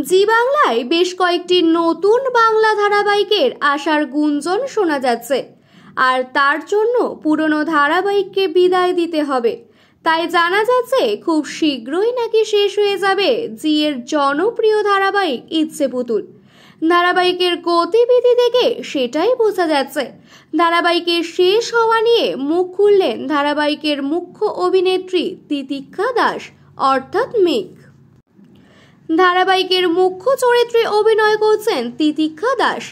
জি বাংলায় বেশ কয়েকটি নতুন বাংলা ধারাবাহিকের আসার গুঞ্জন শোনা যাচ্ছে, আর তার জন্য পুরনো ধারাবাহিককে বিদায় দিতে হবে। তাই জানা যাচ্ছে খুব শীঘ্রই নাকি শেষ হয়ে যাবে জি এর জনপ্রিয় ধারাবাহিক ইচ্ছে পুতুল। ধারাবাহিকের গতিবিধি দেখে সেটাই বোঝা যাচ্ছে। ধারাবাহিকের শেষ হওয়া নিয়ে মুখ খুললেন ধারাবাহিকের মুখ্য অভিনেত্রী তিতিক্ষা দাস অর্থাৎ মেঘ। ধারাবাহিকের মুখ্য চরিত্রে অভিনয় করছেন তিতিক্ষা দাস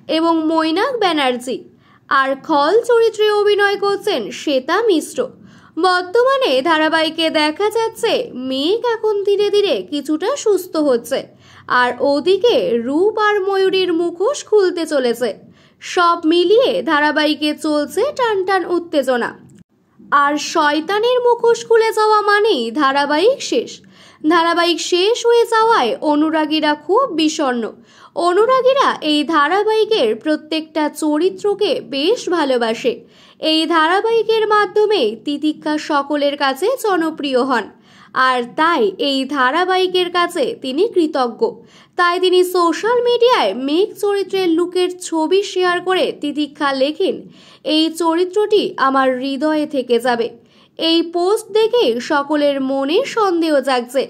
এবং মৈনাক ব্যানার্জি, আর খল চরিত্রে অভিনয় করছেন শ্বেতা মিশ্র। বর্তমানে ধারাবাহিকে দেখা যাচ্ছে মেঘ এখন ধীরে ধীরে কিছুটা সুস্থ হচ্ছে, আর ওদিকে রূপ আর ময়ূরীর মুখোশ খুলতে চলেছে। সব মিলিয়ে ধারাবাহিকে চলছে টানটান উত্তেজনা। আর শয়তানের মুখোশ খুলে যাওয়া মানেই ধারাবাহিক শেষ। ধারাবাহিক শেষ হয়ে যাওয়ায় অনুরাগীরা খুব বিষণ্ণ। অনুরাগীরা এই ধারাবাহিকের প্রত্যেকটা চরিত্রকে বেশ ভালোবাসে। এই ধারাবাহিকের মাধ্যমে তিতিক্ষা সকলের কাছে জনপ্রিয় হন, আর তাই এই ধারাবাহিকের কাছে তিনি কৃতজ্ঞ। তাই তিনি সোশ্যাল মিডিয়ায় মেঘ চরিত্রের লুকের ছবি শেয়ার করে তিতিক্ষা লেখেন, এই চরিত্রটি আমার হৃদয়ে থেকে যাবে। এই পোস্ট দেখে সকলের মনে সন্দেহ জাগছে,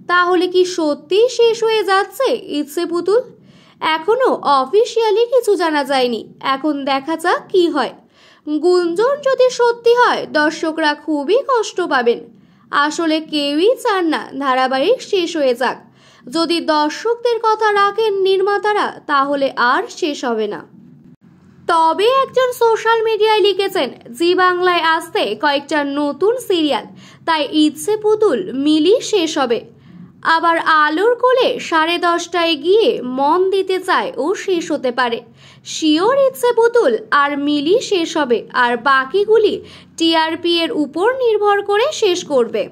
তাহলে কি সত্যি শেষ হয়ে যাচ্ছে ইচ্ছে পুতুল? এখনো অফিসিয়ালি কিছু জানা যায়নি, এখন দেখা যাক কি হয়। গুঞ্জন যদি সত্যি হয় দর্শকরা খুবই কষ্ট পাবেন। আসলে কেউই চান না ধারাবাহিক শেষ হয়ে যাক। যদি দর্শকদের কথা রাখেন নির্মাতারা, তাহলে আর শেষ হবে না। তবে একজন সোশ্যাল মিডিয়ায় লিখেছেন, জি বাংলায় আসতে কয়েকটা নতুন সিরিয়াল, তাই ইচ্ছে পুতুল মিলি শেষ হবে। আবার আলোর কোলে 10:30টায় গিয়ে মন দিতে চায় ও শেষ হতে পারে। শিওর ইচ্ছে পুতুল আর মিলি শেষ হবে, আর বাকিগুলি টিআরপি এর উপর নির্ভর করে শেষ করবে।